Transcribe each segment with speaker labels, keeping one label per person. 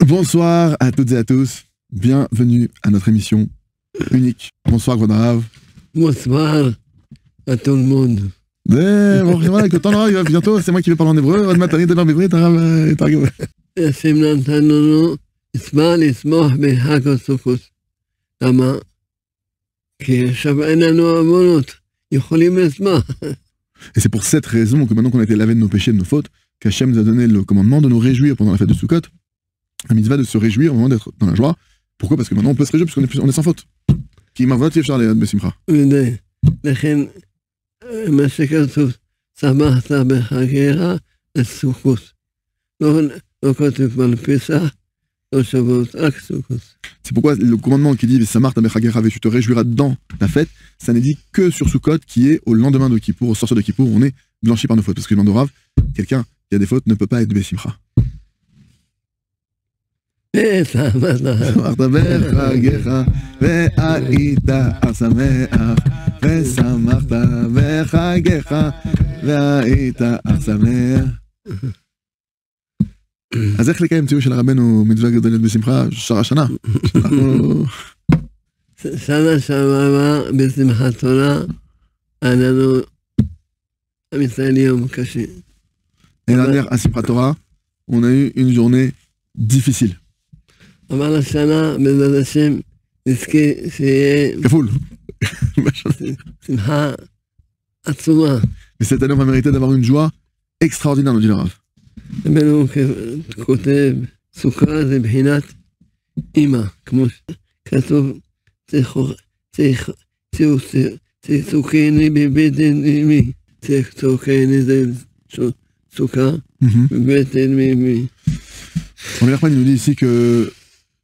Speaker 1: Bonsoir à toutes et à tous, bienvenue à notre émission unique. Bonsoir Gronarav.
Speaker 2: Bonsoir à tout le monde.
Speaker 1: Bon, que temps là, bientôt, c'est moi qui vais parler en hébreu. עוד מעט אני אדבר בעברית, תרגם.
Speaker 2: השם נתן לנו זמן לשמוח בחג הסוכות. למה? כי עכשיו אין לנו עוונות, יכולים לשמוח.
Speaker 1: Et c'est pour cette raison que maintenant qu'on a été lavé de nos péchés, de nos fautes, qu'Hachem nous a donné le commandement de nous réjouir pendant la fête de Sukkot. La mitzvah de se réjouir au moment d'être dans la joie. Pourquoi? Parce que maintenant on peut se réjouir, parce qu'on est sans faute. Qui m'a voté faire les besimcha.
Speaker 2: לכן, מה שכתוב, שמחת בחגיך לסוכות. לא כתוב על פסח, לא שבועות, רק סוכות.
Speaker 1: C'est pourquoi le commandement qui dit Samar Tabechagecha, tu te réjouiras dans la fête, ça n'est dit que sur Sukkot, qui est au lendemain de Kippour, au sortir de Kippour, on est blanchi par nos fautes. Parce que le Rav, quelqu'un qui a des fautes ne peut pas être besimcha.
Speaker 2: שמחת
Speaker 1: בחגיך והיית שמח ושמחת בחגיך והיית שמח. אז איך לקיים ציור של רבנו מצווה גדולה בשמחה שרה שנה?
Speaker 2: שנה שעברה בשמחת תורה, היה לנו עם ישראל יום קשה.
Speaker 1: L'année dernière, à Simchat Torah, on a eu une journée difficile.
Speaker 2: אבל השנה, בעזרת השם, נזכה שיהיה
Speaker 1: כפול.
Speaker 2: שמחה עצומה.
Speaker 1: Mais cette année, on va mériter d'avoir une joie extraordinaire, nous dit le Rav.
Speaker 2: רבנו כותב, סוכה זה בחינת אימא, כמו שכתוב, צוחקני בבטן אמי, צוחקני זה סוכה בבטן אמי.
Speaker 1: Rabbi Nachman nous dit ici que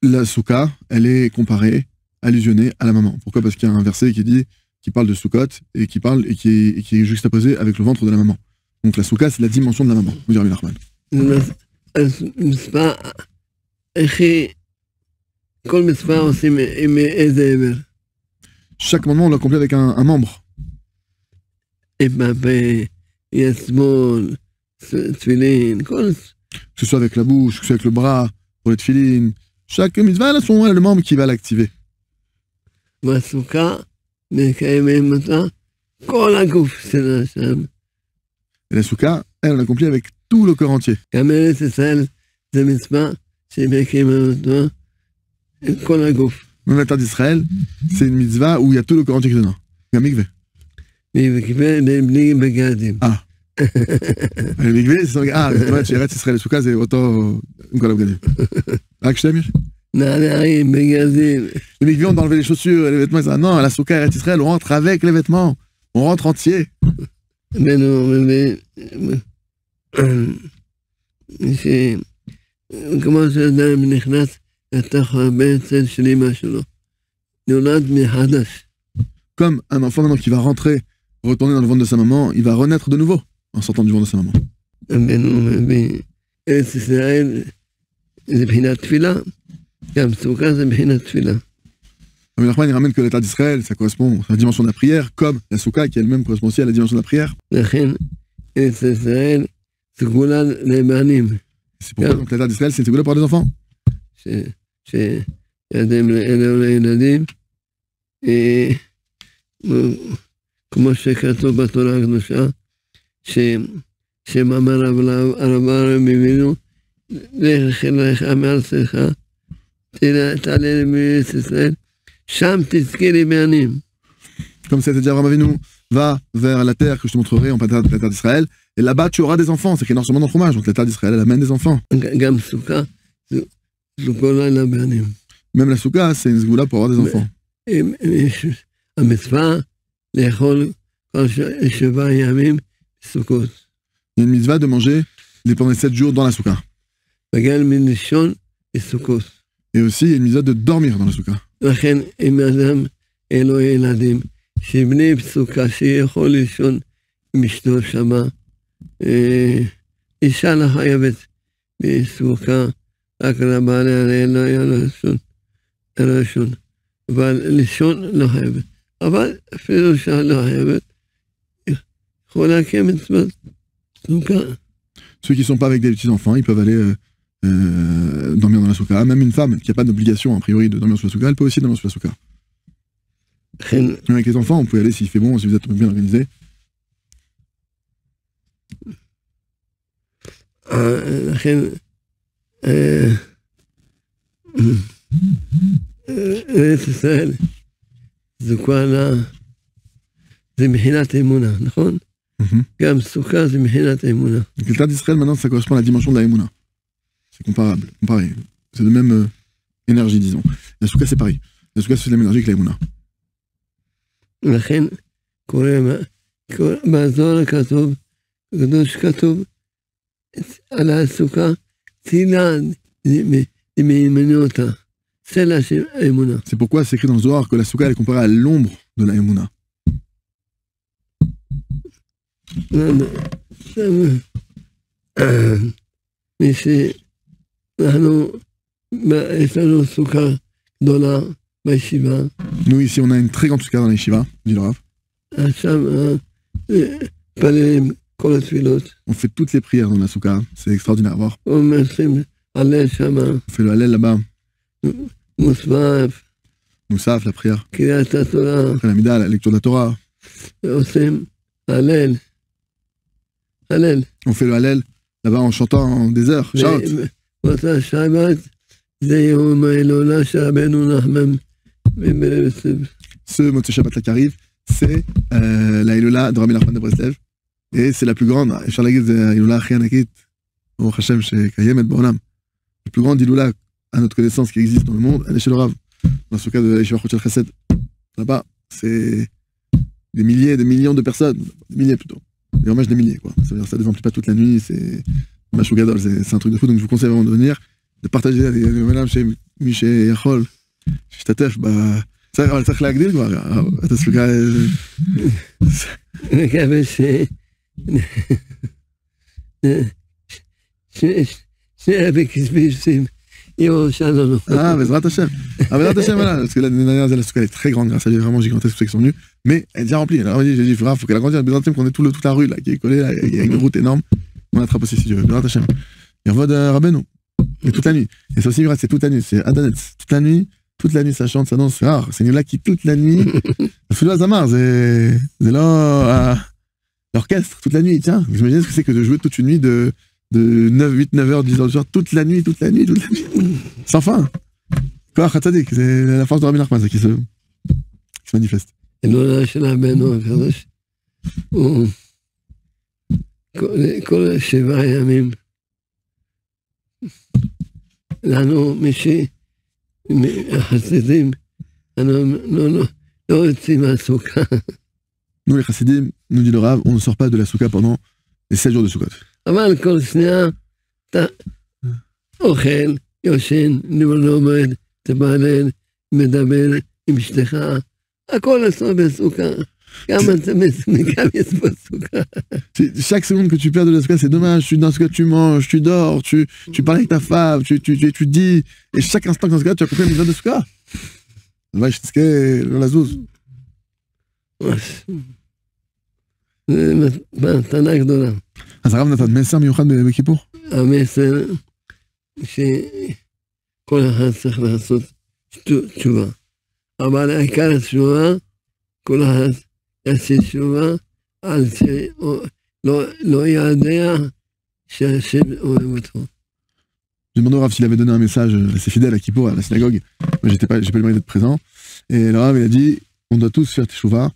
Speaker 1: la soukha, elle est comparée, allusionnée à la maman. Pourquoi? Parce qu'il y a un verset qui parle de Sukkot et qui est juxtaposé avec le ventre de la maman. Donc la soukha, c'est la dimension de la maman, nous dit Rabbi Nachman. Chaque moment, on l'accomplit avec un membre. Que ce soit avec la bouche, que ce soit avec le bras, pour les tefilines. Chaque mitzvah, elle a le membre qui va l'activer. Et la soukha, elle, on l'accomplit avec tout le corps entier. Même la terre d'Israël, c'est une mitzvah où il y a tout le corps entier qui est dedans. Il y a mikveh. Ah. Le mikveh, c'est Eretz Israël, le soukha, c'est autant une colonne bagadim. Ah, que je t'aime? Le mikveh, on doit enlever les chaussures et les vêtements. Non, la soukha Eretz Israël, on rentre avec les vêtements. On rentre entier.
Speaker 2: כמו שאדם נכנס לתוך הבטן של אמא שלו, נולד מחדש.
Speaker 1: Comme un enfant maintenant qui va rentrer, retourner dans le ventre de sa maman, il va renaître de nouveau en sortant du ventre de sa maman.
Speaker 2: ארץ ישראל זה בחינת תפילה, גם סוכה זה בחינת תפילה.
Speaker 1: Rabbi Nachman, il ramène que l'état d'Israël, ça correspond à la dimension de la prière, comme la soukha qui elle-même correspond aussi à la dimension de la prière.
Speaker 2: לכן ארץ ישראל סגולה לבנים.
Speaker 1: C'est pourquoi donc l'état d'Israël, c'est une ségoula pour des enfants.
Speaker 2: שידם לאלה לילדים, כמו שכתוב בתורה הקדושה, שמאמר הרב אבינו, לך מארצך, תעלה מארץ ישראל, שם תזכה לבנים.
Speaker 1: Comme c'était dit Abraham Avinu, va vers la terre que je te montrerai en la terre d'Israël, et là-bas tu auras des enfants. C'est écrit dans le fromage, donc la terre d'Israël, elle amène des enfants. Même la soukha, c'est une zgoula pour avoir des enfants. Il y a une mitzvah de manger pendant les 7 jours dans la soukha. Et aussi, il y a une mitzvah de dormir dans la soukha.
Speaker 2: שבני בסוכה שיכול לישון עם אשתו שמה, אישה לא חייבת בסוכה, רק לבעלי לא היה לישון, אבל לישון לא חייבת. אבל אפילו אישה לא חייבת, יכולה לקיים מצוות סוכה.
Speaker 1: Ceux qui ne sont pas avec des petits-enfants, ils peuvent aller dormir dans la souka. Même une femme qui n'a pas d'obligation, a priori, de dormir sur la souka, elle peut aussi dormir sur la souka. Même avec les enfants, on peut y aller s'il fait bon, si vous êtes bien organisé.
Speaker 2: ארץ ישראל זוכה לה, זה מבחינת אמונה, נכון? גם סוכה זה מבחינת אמונה.
Speaker 1: L'état d'Israël, maintenant, ça correspond à la dimension de la Emouna. C'est comparable, comparé. C'est de même énergie, disons. La souka, c'est pareil. La souka, c'est de la même énergie que la Emouna.
Speaker 2: לכן קורא בזוהר הכתוב, הקדוש כתוב על הסוכה, צילה דמימנותה.
Speaker 1: C'est pourquoi c'est écrit dans le Zohar que la souka est comparée à l'ombre de la Emouna. Nous ici on a une très grande souka dans la yeshiva, dit le Rav. On fait toutes les prières dans la souka, c'est extraordinaire à voir. On fait le Hallel là-bas. Moussaf, la prière. Après la Mida, la lecture de la Torah. On fait le Hallel là-bas en chantant des heures. Shout. Ce Motzei Shabbat là qui arrive, c'est la Hilola de Rabbi Nachman de Breslev. Et c'est la plus grande. אפשר להגיד, זה ההילולה הכי ענקית, ברוך השם, שקיימת בעולם. La plus grande Hiloula à notre connaissance qui existe dans le monde, elle est chez le Rav. Dans ce cas de l'Yeshiva Chot Shel Chesed. Là-bas, c'est des milliers, des millions de personnes. Des milliers plutôt. Des hommages des milliers, quoi. Ça veut dire ça ne désemplit pas toute la nuit, c'est Mashou Gadol, c'est un truc de fou. Donc je vous conseille vraiment de venir, de partager avec madame chez Miché Yachol, chez Tatef, bah. Ça, on va le להגדיל כבר, את הספיקה...
Speaker 2: מקווה שני הבקסביסים יהיו שלנו.
Speaker 1: בעזרת השם. בעזרת השם, voilà, parce que l'année dernière, la souka est très grande, grâce à Dieu, vraiment gigantesque, ceux qui sont venus, mais elle est déjà remplie. Alors j'ai dit, il faut qu'elle agrandisse, Bezrat Hashem, qu'on ait toute la rue là, qui est collée, là, il y a une route énorme, on attrape aussi si Dieu veut, Bezrat Hashem. Il revient de Rabbeinu, et toute la nuit. Et c'est aussi, c'est toute la nuit, c'est Adanetz, toute la nuit ça chante, ça danse, c'est rare, c'est une là qui toute la nuit, Afilo Azamar, c'est là, l'orchestre, toute la nuit, tiens, vous imaginez ce que c'est que de jouer toute une nuit de 8, 9 heures, 10 heures du soir, toute la nuit, sans fin. Koach HaTzadik, c'est la force de Rabbi Nachman qui se manifeste.
Speaker 2: כל 7 ימים, לנו החסידים, לא יוצאים מהסוכה.
Speaker 1: Nous les chassidim, nous dit le Rav, on ne sort pas de la souka pendant les 7 jours de Sukkot.
Speaker 2: אבל כל שנייה אתה אוכל, יושן, לומד, תבלל, מדבר עם אשתך, הכל עשו בסוכה.
Speaker 1: Chaque seconde que tu perds de la souka, c'est dommage. Tu dans ce cas, tu manges, tu dors, tu parles avec ta femme, tu dis. Et chaque instant que dans ce cas, tu as compris une de souka. Va, je t'explique la zouz.
Speaker 2: מתנה גדולה.
Speaker 1: אז הרב נתן מסר מיוחד בכיפור?
Speaker 2: המסר שכל אחד צריך לעשות תשובה. אבל העיקר התשובה, כל אחד יעשה תשובה על שלא יודע שהשם אוהב אותו.
Speaker 1: J'ai demandé au Rav s'il avait donné un message à ses fidèles à Kippour, à la synagogue. Moi, j'ai pas eu le moyen d'être présent. Et le Rav, il a dit, on doit tous faire teshuva,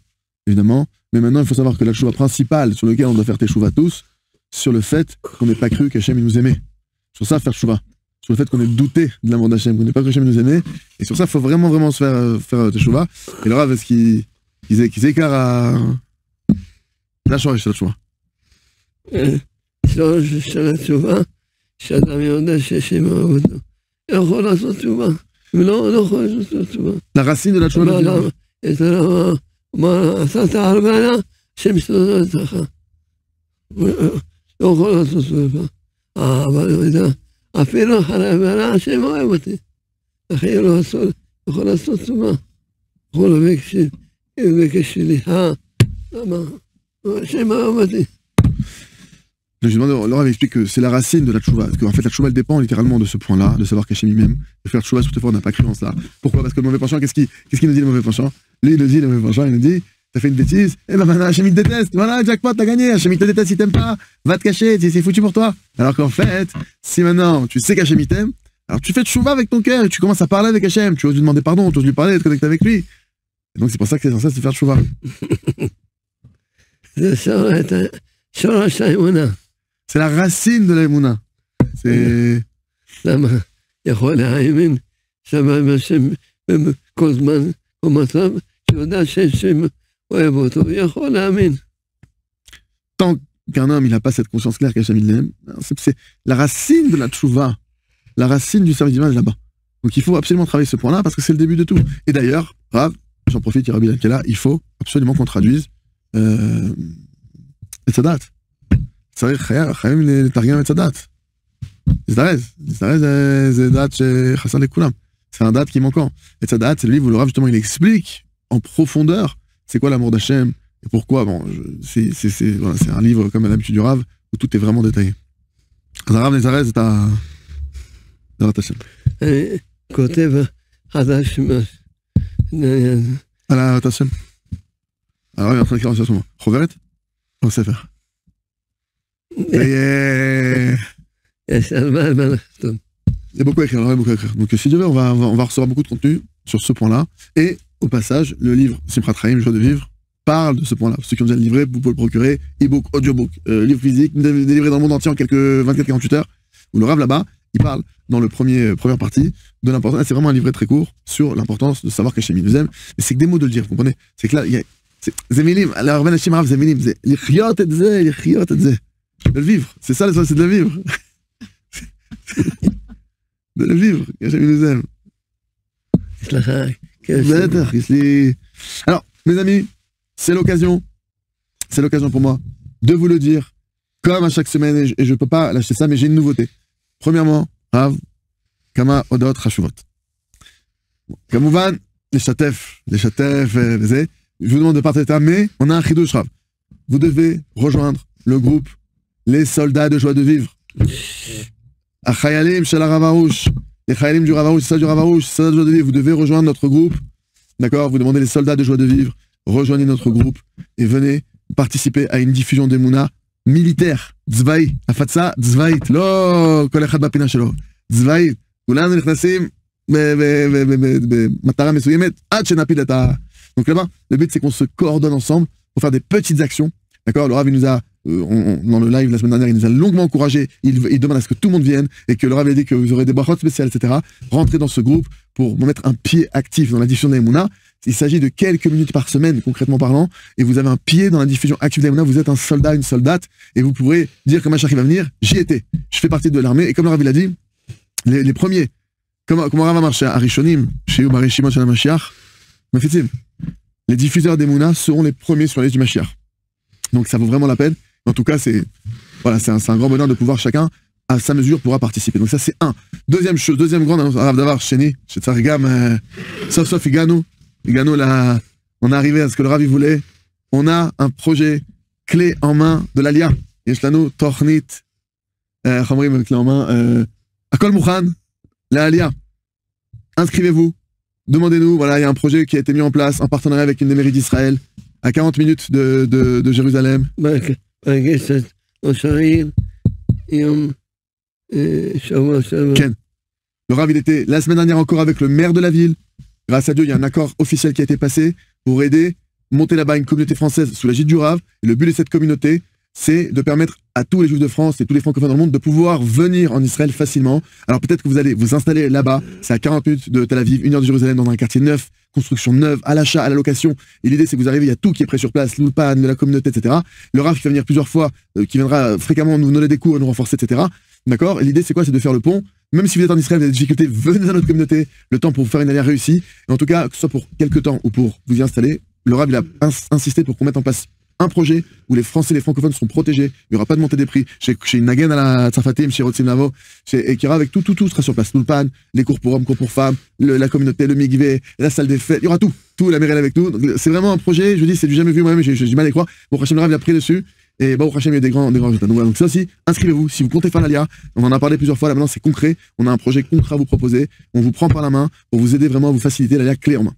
Speaker 1: évidemment. Mais maintenant, il faut savoir que la teshuva principale sur laquelle on doit faire teshuva tous, sur le fait qu'on n'ait pas cru qu'Hachem nous aimait. Sur ça, faire teshuva. Sur le fait qu'on ait douté de l'amour d'Hachem, qu'on n'ait pas cru qu'Hachem nous aimait. Et sur ça, il faut vraiment se faire teshuva. Et le Rav, est-ce qu'ils écartent à la chorèche, sur la teshuva.
Speaker 2: של התשובה, שאדם יודע שהשם אוהב אותו. יכול לעשות תשובה. לא יכול לעשות תשובה.
Speaker 1: La racine de la teshuva.
Speaker 2: מה עשת הרבנה, השם יסתדר אצלך. לא יכול לעשות תשובה. אבל הוא יודע, אפילו הרבנה, השם אוהב אותי. אחי לא יכול לעשות תשובה. יכול לבקש סליחה. למה? השם אוהב אותי.
Speaker 1: Donc, je demande, le Rav explique que c'est la racine de la tchouva. Parce qu'en fait, la tchouva, elle dépend littéralement de ce point-là, de savoir qu'Hachem lui-même, de faire tchouva, surtout on n'a pas cru en cela. Pourquoi? Parce que le mauvais penchant, qu'est-ce qu'il nous dit, le mauvais penchant? Lui, il nous dit, le mauvais penchant, il nous dit, t'as fait une bêtise, eh ben maintenant Hachem il te déteste, voilà, jackpot, t'as gagné, Hachem il te déteste, il t'aime pas, va te cacher, c'est foutu pour toi. Alors qu'en fait, si maintenant tu sais qu'Hachem il t'aime, alors tu fais tchouva avec ton cœur et tu commences à parler avec Hachem, tu oses lui demander pardon, tu oses lui parler, être connecté avec lui. Et donc c'est pour ça que c'est censé se faire tchouva. C'est la racine de la Emouna. C'est... Tant qu'un homme il n'a pas cette conscience claire qu'Hachem il l'aime, c'est la racine de la tchouva, la racine du service divin est là-bas. Donc il faut absolument travailler ce point-là parce que c'est le début de tout. Et d'ailleurs, Rav, j'en profite, Rabbi Lankela, il faut absolument qu'on traduise les tzadat. C'est חייבים לתרגם את הדת. זה דת שחסר לכולם. C'est un date qui est manquant. Et cette date, c'est le livre où le Rav justement il explique en profondeur c'est quoi l'amour d'Hachem et pourquoi. Bon, c'est un livre comme à l'habitude du Rav où tout est vraiment détaillé. אז הרב נזרז את דת Hachem.
Speaker 2: כותב חדש
Speaker 1: על דת Hachem. הרב est en train d'écrire en ce moment. חוברת או ספר? Il y a beaucoup à écrire, Donc si Dieu veut, on va recevoir beaucoup de contenu sur ce point-là. Et au passage, le livre Simchat Chaim, Joie de vivre, parle de ce point-là. Ceux qui ont déjà le livret, vous pouvez le procurer. E-book, audiobook, livre physique, délivré dans le monde entier en quelques 24-48 heures. Où le Rav là-bas, il parle dans le première partie de l'importance. C'est vraiment un livret très court sur l'importance de savoir qu'Hachem nous aime. Et c'est que des mots de le dire, vous comprenez? C'est que là, il y a Zemilim, alors Ben Hachem Rav Zemilim, c'est l'Ichiot et Zé. De le vivre, c'est ça c'est de le vivre. De le vivre, Hachem nous aime. Alors, mes amis, c'est l'occasion pour moi de vous le dire, comme à chaque semaine, et je ne peux pas lâcher ça, mais j'ai une nouveauté. Premièrement, Rav, Kama Odot Hashuvot. Kamouvan, les chatef, je vous demande de partager, mais on a un chidouche, Rav. Vous devez rejoindre le groupe Les soldats de joie de vivre. Achayalim shel Rav Arush. Les Chayalim du Rav Arush, c'est ça du Rav Arush, soldats de joie de vivre. Vous devez rejoindre notre groupe. D'accord? Vous demandez les soldats de joie de vivre. Rejoignez notre groupe et venez participer à une diffusion d'Emouna militaire. Tzvaï. Afatsa, tzvaï. Lo, kol echad bapina shelo. Tzvaï. כולנו נכנסים במטרה מסוימת עד שנפיל את ה... Donc là-bas, le but c'est qu'on se coordonne ensemble pour faire des petites actions. D'accord? Le Rav, il nous a, dans le live la semaine dernière, il nous a longuement encouragé. Il demande à ce que tout le monde vienne et que le Rav a dit que vous aurez des brachot spéciales, etc. Rentrez dans ce groupe pour mettre un pied actif dans la diffusion d'Emouna. Il s'agit de quelques minutes par semaine, concrètement parlant, et vous avez un pied dans la diffusion active d'Emouna. Vous êtes un soldat, une soldate, et vous pourrez dire comme Mashiach va venir, j'y étais. Je fais partie de l'armée, et comme le Rav il a dit, les premiers, comment Rav a marché à Rishonim, chez Umar Shimon chez la Mashiach, les diffuseurs d'Emouna seront les premiers sur la liste du Mashiach. Donc ça vaut vraiment la peine. En tout cas, c'est un grand bonheur de pouvoir chacun à sa mesure pourra participer. Donc ça c'est un. Deuxième grande annonce, Rav Davar Sheni, chez Tsarigam, sauf Igano là, on est arrivé à ce que le Rav voulait. On a un projet clé en main de l'Alia. Yeshlanu Tornit, Khamrim clé en main, Akol Mukhan, l'Alia. Inscrivez-vous, demandez-nous. Voilà, il y a un projet qui a été mis en place en partenariat avec une des mairies d'Israël, à 40 minutes de Jérusalem. Ken. Le Rav, il était la semaine dernière encore avec le maire de la ville. Grâce à Dieu, il y a un accord officiel qui a été passé pour aider, monter là-bas une communauté française sous l'égide du Rav. Et le but de cette communauté, c'est de permettre à tous les Juifs de France et tous les francophones dans le monde de pouvoir venir en Israël facilement. Alors peut-être que vous allez vous installer là-bas, c'est à 40 minutes de Tel Aviv, 1 heure de Jérusalem, dans un quartier neuf, construction neuve, à l'achat, à la location. Et l'idée, c'est que vous arrivez, il y a tout qui est prêt sur place, l'Ulpan, de la communauté, etc. Le Rav qui va venir plusieurs fois, qui viendra fréquemment nous donner des cours, nous renforcer, etc. D'accord? Et l'idée, c'est quoi? C'est de faire le pont. Même si vous êtes en Israël, vous avez des difficultés, venez dans notre communauté, le temps pour vous faire une alliance réussie. Et en tout cas, que ce soit pour quelques temps ou pour vous y installer, le Rav, il a insisté pour qu'on mette en place un projet où les Français et les francophones seront protégés, il n'y aura pas de montée des prix, chez une Nagen à la Tsafatim, chez Rotzim Lavo, et qui aura avec tout sera sur place, l'Ulpan, les cours pour hommes, cours pour femmes, la communauté, le Migvé, la salle des fêtes, il y aura tout, la mairie avec nous. Donc c'est vraiment un projet, je vous dis, c'est du jamais vu moi-même, j'ai du mal à y croire. Bon, Hachem le Rav, il a pris dessus, Et Baruch Hashem, il y a des grands résultats. Donc, voilà, donc ça aussi, inscrivez-vous. Si vous comptez faire l'Aliyah, on en a parlé plusieurs fois, là maintenant c'est concret. On a un projet concret à vous proposer. On vous prend par la main pour vous aider vraiment à vous faciliter l'Aliyah clé en main.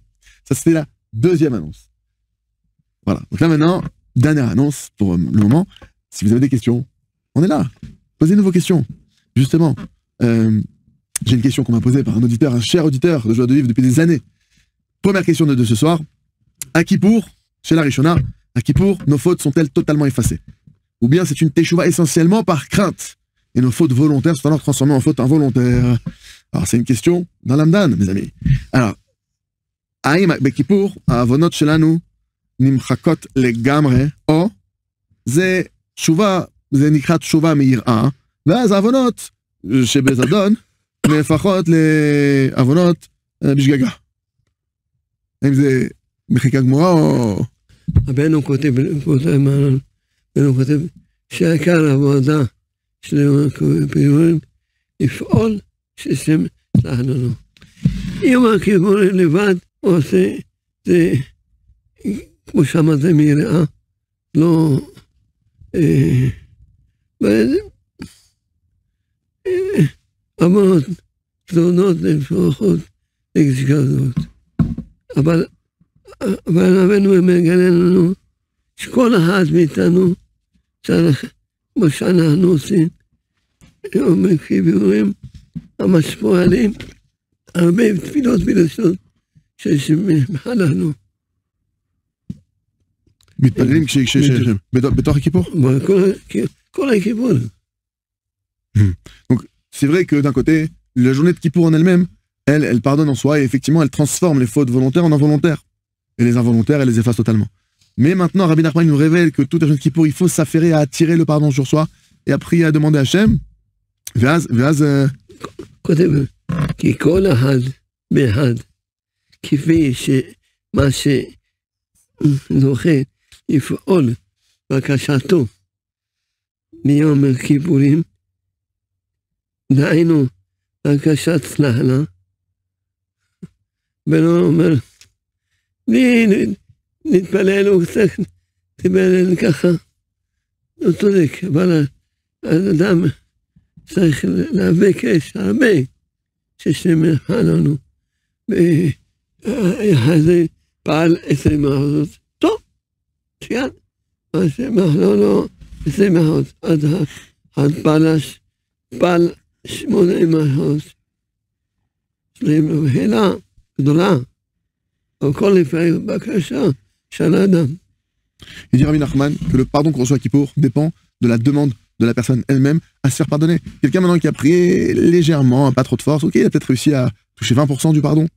Speaker 1: Ça, c'était la deuxième annonce. Voilà. Donc là maintenant, dernière annonce pour le moment. Si vous avez des questions, on est là. Posez-nous vos questions. Justement, j'ai une question qu'on m'a posée par un auditeur, un cher auditeur de Joie de Vivre depuis des années. Première question de ce soir. À Kippour, chez la Rishona, à Kippour, nos fautes sont-elles totalement effacées? Ou bien c'est une teshuva essentiellement par crainte et nos fautes volontaires sont alors transformées en fautes involontaires? Alors c'est une question dans l'Amdan, mes amis. Alors, Aïm Bekippour, Avonot Shelanu, Nimchakot Legamre, O, Ze Tshuva, Ze Nikrat Tshuva Meir'a, ואז העוונות שבזדון נהפכות לעוונות בשגגה. האם זה מחיקה גמורה או...
Speaker 2: רבנו כותב שעיקר העבודה של הכיפורים לפעול שהשם סלח לנו. אם הכיפורים לבד עושה, זה כמו שאמרת זה מיראה, לא... עוונות תלונות לפחות לגזגזות. אבל רבנו מגלה לנו שכל אחד מאיתנו צריך, כמו שאנחנו עושים, כיפורים המשפועלים, הרבה תפילות ולשות ששמחה לנו.
Speaker 1: מתפללים בתוך הכיפור?
Speaker 2: כל הכיפור.
Speaker 1: Donc, c'est vrai que d'un côté, la journée de Kippour en elle-même, elle pardonne en soi et effectivement, elle transforme les fautes volontaires en involontaires. Et les involontaires, elle les efface totalement. Mais maintenant, Rabbi Nachman nous révèle que toute la journée de Kippour, il faut s'affairer à attirer le pardon sur soi et à prier, à demander à Hachem. ואז...
Speaker 2: כותב, כי כל אחד באחד, כפי שמה שזוכה לפעול בקשתו מיום הכיפורים, דהיינו, בקשת סלחנה, ולא אומר, נתפלל הוא קצת, תתפלל ככה, לא צודק, אבל האדם צריך להבקש הרבה, ששמחה לנו, וזה פעל 20%, טוב, שיין, מה שמחה לו 20%, עד פעל 80%, בהלה גדולה, au
Speaker 1: Il dit Rabbi Nachman que le pardon qu'on reçoit à Kippour dépend de la demande de la personne elle-même à se faire pardonner. Quelqu'un maintenant qui a prié légèrement, pas trop de force, ok, il a peut-être réussi à toucher 20% du pardon,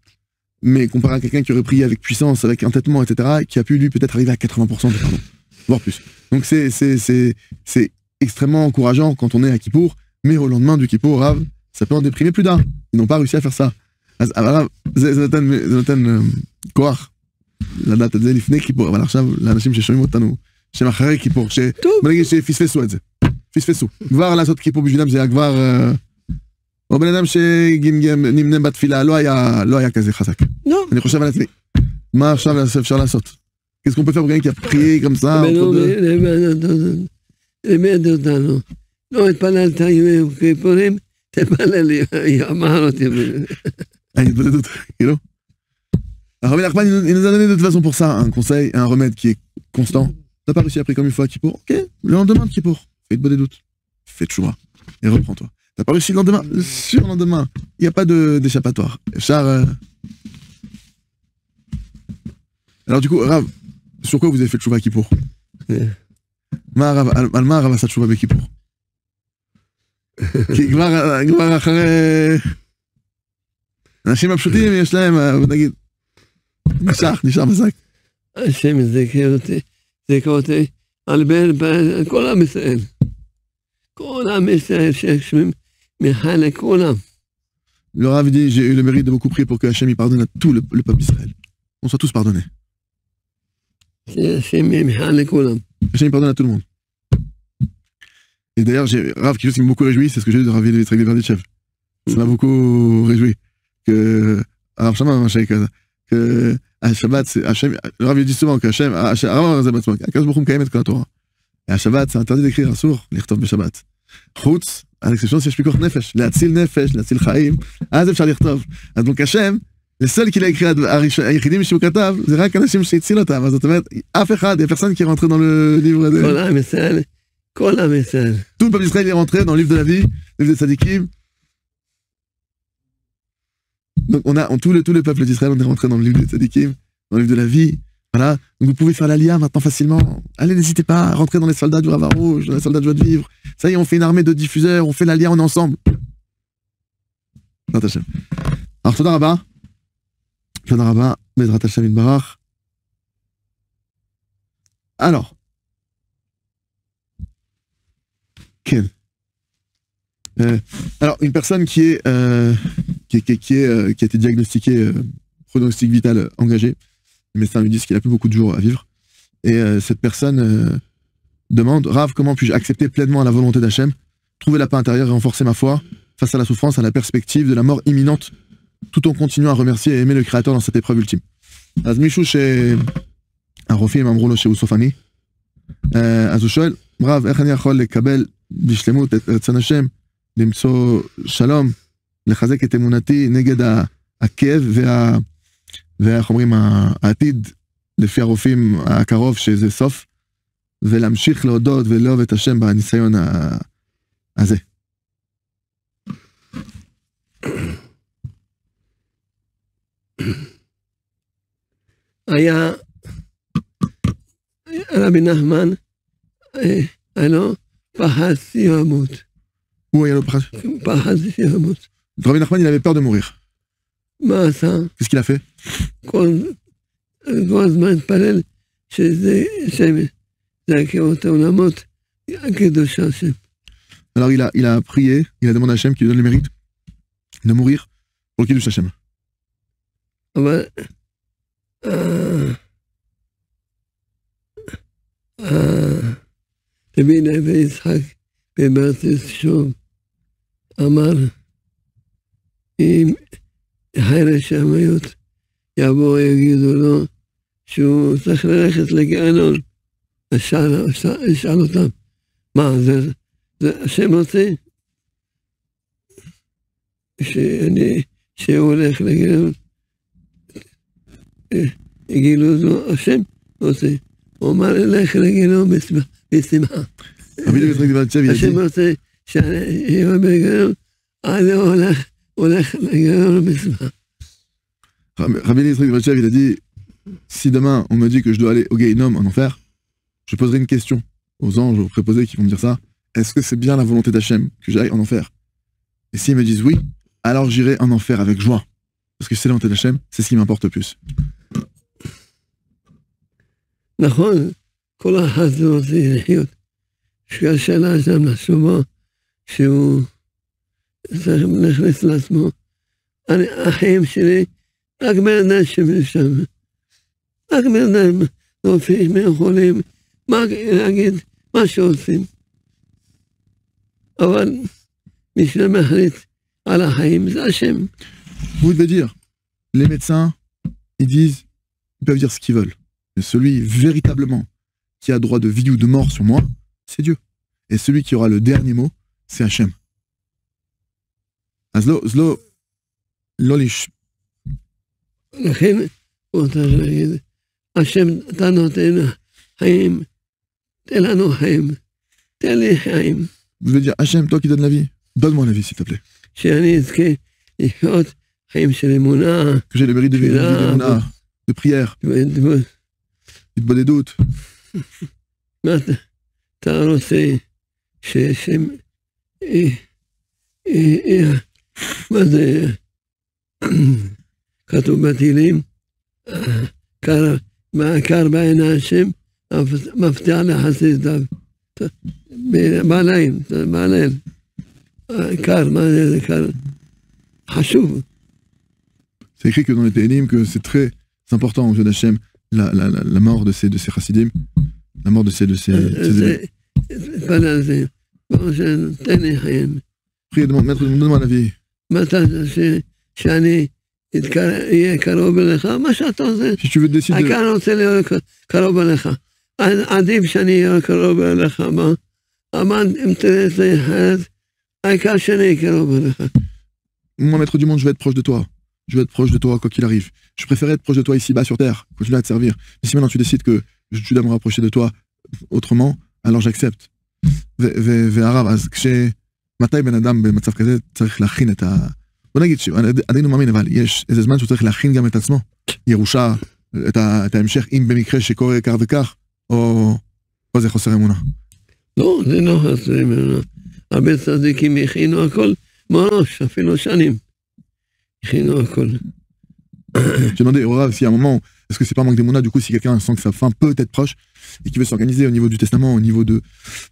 Speaker 1: mais comparé à quelqu'un qui aurait prié avec puissance, avec entêtement, etc., qui a pu lui peut-être arriver à 80% du pardon, voire plus. Donc c'est extrêmement encourageant quand on est à Kippour, mais au lendemain du Kippour, Rav, ça peut en déprimer plus d'un. Ils n'ont pas réussi à faire ça. אז זה נותן כוח לדעת את זה לפני כיפור, אבל עכשיו לאנשים ששומעים אותנו, שהם אחרי כיפור, בנגיד שפספסו את זה, פספסו. כבר לעשות כיפור בשבילם זה היה כבר, או בן אדם שגמגם נמנם בתפילה, לא היה כזה חזק. אני חושב על עצמי, מה עכשיו אפשר לעשות? qu'est-ce qu'on peut faire pour quelqu'un qui a prié comme ça?
Speaker 2: לימד אותנו, לא התפללת עם כיפורים, תפלל לי, אמר אותי.
Speaker 1: Alors, Rabbi Nachman, il nous a donné de toute façon pour ça un conseil, un remède qui est constant. T'as pas réussi à prier comme il faut à Kippour? Ok, le lendemain de Kippour, fais de bonnes doutes, fais de choix et reprends-toi. T'as pas réussi le lendemain? Sur le lendemain, il n'y a pas d'échappatoire. Char. Alors, du coup, Rav, sur quoi vous avez fait de choix à Kippour? Alma Rav a sa choix à Kippour. כי כבר אחרי אנשים הפשוטים יש להם, נגיד, נשאר מזק.
Speaker 2: השם זכה אותי על כל עם ישראל. כל עם ישראל שהשם מחל לכולם.
Speaker 1: Le Rav dit, j'ai eu le mérite de beaucoup prier pour que Hachem pardonne à tout le peuple d'Israël. On soit tous pardonnés. Hachem pardonne à tout le monde. Et d'ailleurs, j'ai Rav, quelque chose qui m'a beaucoup réjoui, c'est ce que j'ai dit de Rav Yitzhak Berditchev. Ça m'a beaucoup réjoui. Que, alors, que à Shabbat, le Rav dit souvent que Hachem, Akadosh Baruch Hu Mekayem et Kol HaTorah. Et à Shabbat, c'est interdit d'écrire sourd, l'irtov Shabbat. Chutz, à l'exception si je pikoch nefesh, להציל נפש, להציל חיים, אז אפשר לכתוב. אז donc Hachem, le seul qu'il a écrit היחידים שהוא כתב, זה רק אנשים שהציל אותם. אז זאת אומרת, אף אחד, il y a personne qui est rentré dans le livre de...
Speaker 2: כל עם ישראל.
Speaker 1: Tout le peuple d'Israël est rentré dans le livre de la vie, le livre des tzadikim. Donc tout le peuple d'Israël, on est rentré dans le livre des tzadikim, dans le livre de la vie. Voilà, donc vous pouvez faire l'Aliyah maintenant facilement. Allez, n'hésitez pas à rentrer dans les soldats du Rav Rouge, dans les soldats de joie de vivre. Ça y est, on fait une armée de diffuseurs, on fait l'Aliyah, on est ensemble. Alors, Toda Rabba, Bezrat Hashem Yitbarach. Alors, Ken. Alors, une personne qui a été diagnostiquée pronostic vital engagé. Les médecins lui disent qu'il a plus beaucoup de jours à vivre. Et cette personne demande, Rav, comment puis-je accepter pleinement la volonté d'Hachem, trouver la paix intérieure et renforcer ma foi face à la souffrance, à la perspective de la mort imminente, tout en continuant à remercier et aimer le Créateur dans cette épreuve ultime. אז מישהו שהרופאים אמרו לו שהוא סופני, אז הוא שואל, רב, איך אני יכול לקבל בשלמות את רצון השם, למצוא שלום, לחזק את אמונתי נגד הכאב ואיך אומרים, העתיד, לפי הרופאים הקרוב, שזה סוף, ולהמשיך להודות ולאהוב את השם בניסיון הזה.
Speaker 2: היה רבי נחמן, היה לו פחד סיומות.
Speaker 1: הוא היה לו
Speaker 2: פחד סיומות.
Speaker 1: רבי נחמן, il avait peur de mourir.
Speaker 2: מה עשה?
Speaker 1: Qu'est-ce qu'il a fait?
Speaker 2: כל הזמן התפלל שזה השם, להכיר את העולמות, הקדוש השם.
Speaker 1: Alors il a prié, il a demandé à Hachem qui lui donne le mérite de mourir pour le Kiddush Hachem.
Speaker 2: אבל רבי נבי יצחק בברטיס שוב אמר, אם חיירי שמיות יבואו יגידו לו שהוא צריך ללכת לגיהנום, אשאל אותם, מה זה השם רוצה? שהוא הולך לגיהנום, יגידו לו, השם רוצה, הוא אמר ללך לגיהנום בשמחה. השם רוצה שיהיה בגיהנום, אז הוא הולך לגיהנום בשמחה.
Speaker 1: Rabbi Yitzhak Batchev, il a dit, si demain on me dit que je dois aller au Gehinnom, en enfer, je poserai une question aux anges, aux préposés qui vont me dire ça. Est-ce que c'est bien la volonté d'Hachem que j'aille en enfer? Et s'ils me disent oui, alors j'irai en enfer avec joie. Parce que c'est la volonté d'Hachem, c'est ce qui m'importe le plus.
Speaker 2: נכון, כל אחד רוצה לחיות. שהשאלה שם לחשובו, שהוא צריך להכניס לעצמו. החיים שלי, רק בן אדם שם. רק בן אדם רופאים יכולים, מה להגיד, מה שעושים. אבל מי שמחליט על החיים זה השם.
Speaker 1: Vous devez dire, les médecins, ils disent, ils peuvent dire ce qu'ils veulent. Mais celui véritablement qui a droit de vie ou de mort sur moi, c'est Dieu. Et celui qui aura le dernier mot, c'est Hachem. אז לא
Speaker 2: לכן הוא צריך להגיד, השם אתה נותן חיים, תן לנו חיים, תן לי חיים.
Speaker 1: Vous devez dire, Hachem, toi qui donnes la vie, donne-moi la vie s'il te plaît.
Speaker 2: שאני אזכה לחיות חיים של אמונה.
Speaker 1: Que j'ai le mérite de vivre d'émouna, de prière, de bonne doute.
Speaker 2: מה אתה רוצה שהשם, מה זה כתוב בתהילים, קר בעיני השם, מפתח לחסידיו. בעליין, קר, מה זה קר? חשוב.
Speaker 1: C'est écrit que dans les Télim que c'est très important aux yeux d'Hachem la mort de ces chassidim, la mort de ces élèves. Prie, maître, donne-moi la vie. Si tu veux décider,
Speaker 2: עדיף שאני אהיה קרוב אליך, אבל אם תראה את זה אחרת, העיקר שאני אהיה קרוב אליך.
Speaker 1: Moi, maître du monde, je vais être proche de toi. Je vais être proche de toi, quoi qu'il arrive. Je préfère être proche de toi ici-bas sur Terre, continuer à te servir. Mais si maintenant tu décides que tu dois me rapprocher de toi autrement, alors j'accepte. והרב, אז מתי בן אדם במצב כזה צריך להכין את ה... בוא נגיד שעדיין מאמין, אבל יש איזה זמן שהוא צריך להכין גם את עצמו, ירושה, את ההמשך, אם במקרה שקורה כך וכך, או זה חוסר אמונה.
Speaker 2: לא, זה לא חוסר אמונה. הרבה צדיקים הכינו הכל מראש, אפילו שנים. הכינו הכל.
Speaker 1: J'ai demandé au Rav si à un moment, est-ce que c'est pas un manque d'émouna, du coup, si quelqu'un sent que sa fin peut être proche, et qui veut s'organiser au niveau du testament, au niveau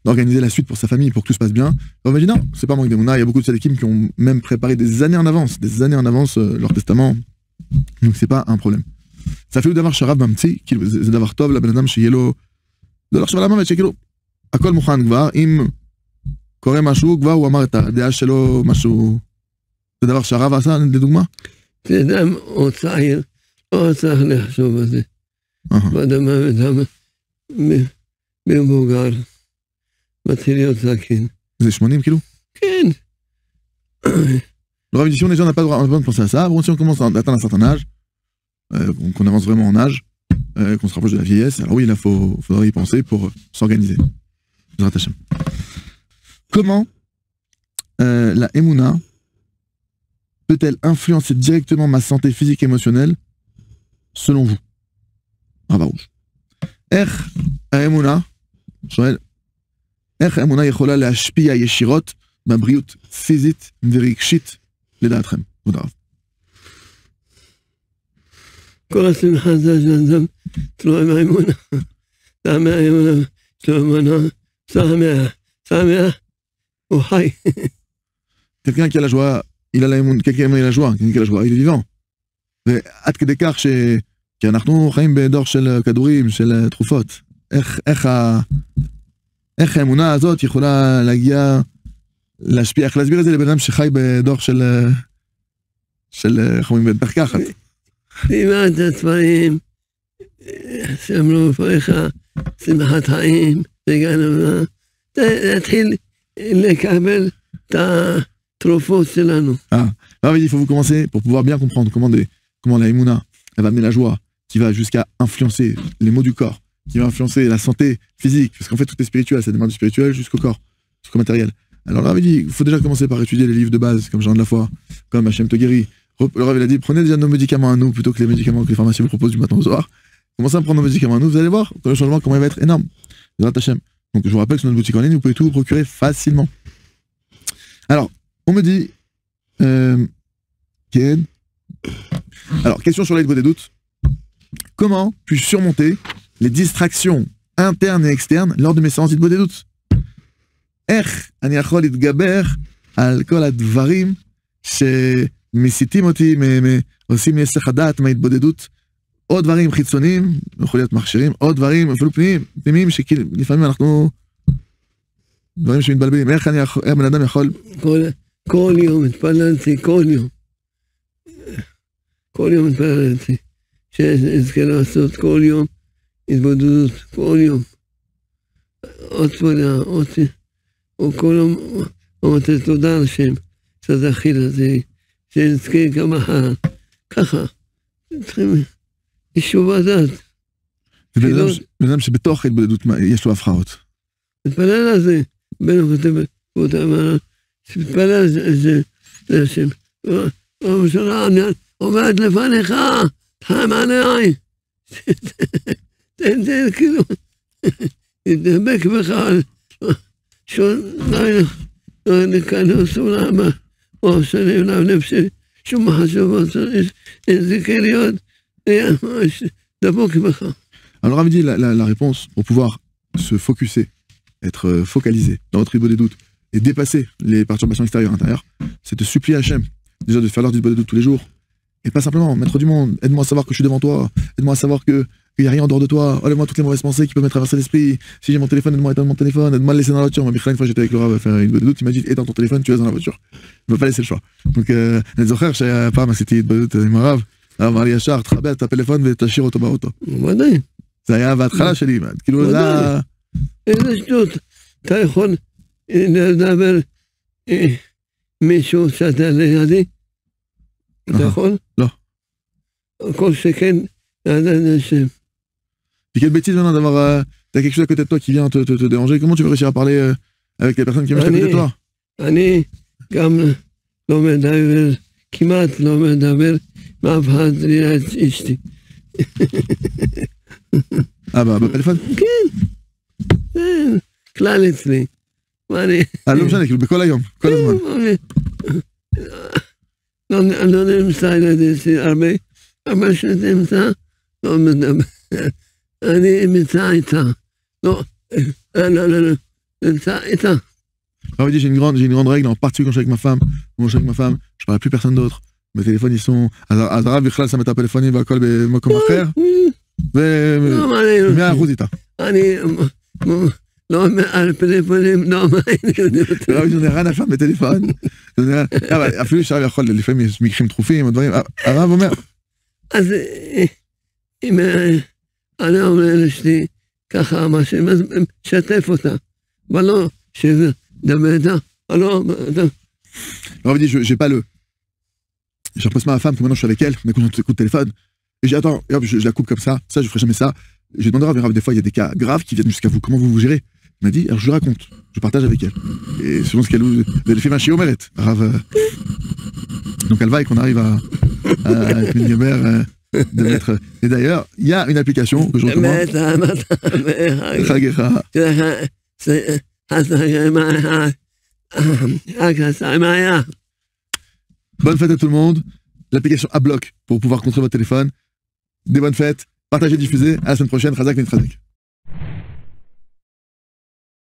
Speaker 1: d'organiser la suite pour sa famille, pour que tout se passe bien, on m'a dit non, c'est pas un manque d'émouna. Il y a beaucoup de tzadikim qui ont même préparé des années en avance leur testament, donc c'est pas un problème. Ça fait d'avoir sharav mamtsi, c'est d'avoir tov la benadam chez Yelo, de leur cheval à chez Yelo. Akol mukhan gvar, im kore mashu gvar ou amar et הדעה שלו משהו, זה דבר שהרב עשה לדוגמה?
Speaker 2: זה אדם או צעיר, או צריך לחשוב על זה. ואדם מבוגר, מתחיל להיות זקן.
Speaker 1: זה 80 כאילו?
Speaker 2: כן.
Speaker 1: Le Rav dit, si on n'a pas le droit de penser à ça, bon, si on commence à atteindre un certain âge, qu'on avance vraiment en âge, qu'on se rapproche de la vieillesse, alors oui, il faudra y penser pour s'organiser. Comment la Emouna peut-elle influencer directement ma santé physique et émotionnelle, selon vous? Ravarouche. איך האמונה, שואל, איך האמונה יכולה להשפיע ישירות בבריאות פיזית ורגשית לדעתכם? תודה רב.
Speaker 2: כל השמחה זה שאדם תלוי מהאמונה. טעמי האמונה, תלוי אמונה, שמח, הוא חי.
Speaker 1: Quelqu'un qui a la joie, il a la joie, quelqu'un qui a la joie, il est vivant. ועד כדי כך כי אנחנו חיים בדור של כדורים, של תרופות. איך האמונה הזאת יכולה להגיע, להשפיע, איך להסביר את זה לבן אדם שחי בדור של איך אומרים, בפרקחת.
Speaker 2: לימד את הדברים, שאמרו בפריך, שמחת חיים, וגם אמונה, להתחיל לקבל את התרופות שלנו.
Speaker 1: Il faut vous commencer, pour pouvoir bien comprendre comment la Emouna, elle va amener la joie, qui va jusqu'à influencer les maux du corps, qui va influencer la santé physique, parce qu'en fait tout est spirituel, ça demande du spirituel jusqu'au corps, jusqu'au matériel. Alors le Rav dit, il faut déjà commencer par étudier les livres de base, comme Jean de la foi, comme Hachem te guérit. Le Rav il a dit, prenez déjà nos médicaments à nous, plutôt que les médicaments que les pharmaciens vous proposent du matin au soir. Commencez à prendre nos médicaments à nous, vous allez voir, le changement, comment il va être énorme. Hachem. Donc je vous rappelle que sur notre boutique en ligne, vous pouvez tout vous procurer facilement. Alors, on me dit, alors, question sur l'aide des doutes. Comment puis-je surmonter les distractions internes et externes lors de mes séances d'Hitbodedut des doutes? איך אני יכול להתגבר על כל הדברים שמסיתים אותי, עושים לי היסח הדעת מההתבודדות, עוד דברים חיצוניים, יכול להיות מכשירים, עוד דברים אפילו פנימיים שלפעמים אנחנו, דברים שמתבלבלים. איך בן אדם יכול...
Speaker 2: כל יום התפללתי, כל יום התפללתי, שאזכה לעשות כל יום התבודדות, כל יום. עוד תפלה, או כל יום אמרתי תודה לשם, שזכי לזה, שנזכה גם אחר, ככה, צריכים יישוב הדעת.
Speaker 1: בן אדם שבתוך ההתבודדות יש לו הבחרות.
Speaker 2: מתפלל על זה, בין הכותב, מתפלל על זה לשם. עומד לפניך, תחם עליי, תן כאילו, תדבק בך, שון לילה, לא נכנס ולמה, או שנים לנפשי, שום מחשבות, זכה להיות, דבוק בך.
Speaker 1: Alors, Rav dit la réponse pour pouvoir se focuser, être focalisé dans votre Hitbodedut des doutes et dépasser les perturbations extérieures et intérieures, c'est de supplier Hachem, déjà de faire l'heure d'Hitbodedut des doutes tous les jours, et pas simplement, maître du monde, aide-moi à savoir que je suis devant toi, aide-moi à savoir qu'il n'y a rien en dehors de toi, enlève-moi toutes les mauvaises pensées qui peuvent me traverser l'esprit, si j'ai mon téléphone, aide-moi à éteindre mon téléphone, aide-moi à le laisser dans la voiture. Moi, une fois j'étais avec le Rav à faire une Hitbodedut, il m'a dit éteins ton téléphone, tu restes dans la voiture. Il ne m'a pas laissé le choix. Donc, les autres, פעם עשיתי Hitbodedut עם הרב, הרב אמר לי ישר, תחבר את הפלאפון ותשאיר אותו באוטו.
Speaker 2: ודאי.
Speaker 1: זה היה בהתחלה שלי, כאילו זה...
Speaker 2: איזה שטות, אתה יכול לדבר מישהו שאתה לידי? אתה יכול?
Speaker 1: לא.
Speaker 2: כל שכן, לדעת השם.
Speaker 1: Et quelle bêtise maintenant d'avoir... T'as quelque chose à côté de toi qui vient te déranger. Comment tu veux réussir à parler avec les personnes qui viennent à côté de toi?
Speaker 2: אני גם לא מדבר, כמעט לא מדבר, מאף אחד ליד אשתי.
Speaker 1: בפלאפון?
Speaker 2: כן, כלל אצלי.
Speaker 1: לא משנה, כאילו בכל היום, כל הזמן.
Speaker 2: לא נמצא ילדי אצלי הרבה שנמצא, לא מדבר. אני נמצא איתה. לא, נמצא איתה.
Speaker 1: Alors, j'ai une grande règle, en particulier quand je suis avec ma femme, je parle à plus personne d'autre. Mes téléphones, ils sont... Azara, Bichlal, ça met un téléphone, il va coller moi comme un frère. ו100% איתה.
Speaker 2: אני לא על פלאפונים, לא מעניין אותי.
Speaker 1: הרב אומר, רן אפשר בטלפון. אפילו שהרב יכול, לפעמים יש מקרים דחופים, הדברים, הרב אומר.
Speaker 2: אז אם אני אומר לאשתי ככה, מה ששתף אותה, אבל לא שדבר איתה, לא...
Speaker 1: הרב dit, j'ai pas le... Je repasse ma femme, que maintenant je suis avec elle, on écoute un coup de téléphone, et j'ai dit, attends, je la coupe comme ça, je ferai jamais ça. J'ai demandé à Rav, des fois il y a des cas graves qui viennent jusqu'à vous, comment vous gérez? Il m'a dit, alors je lui raconte, je partage avec elle. Et selon ce qu'elle fait ma chiomeret, Rav. Donc elle va et qu'on arrive à avec Médiamer, de mettre. Et d'ailleurs, il y a une application que je recommande. Bonne fête à tout le monde. L'application Adblock pour pouvoir contrôler votre téléphone. Des bonnes fêtes. Partagez, diffusez. À la semaine prochaine. Chazak Nitradek.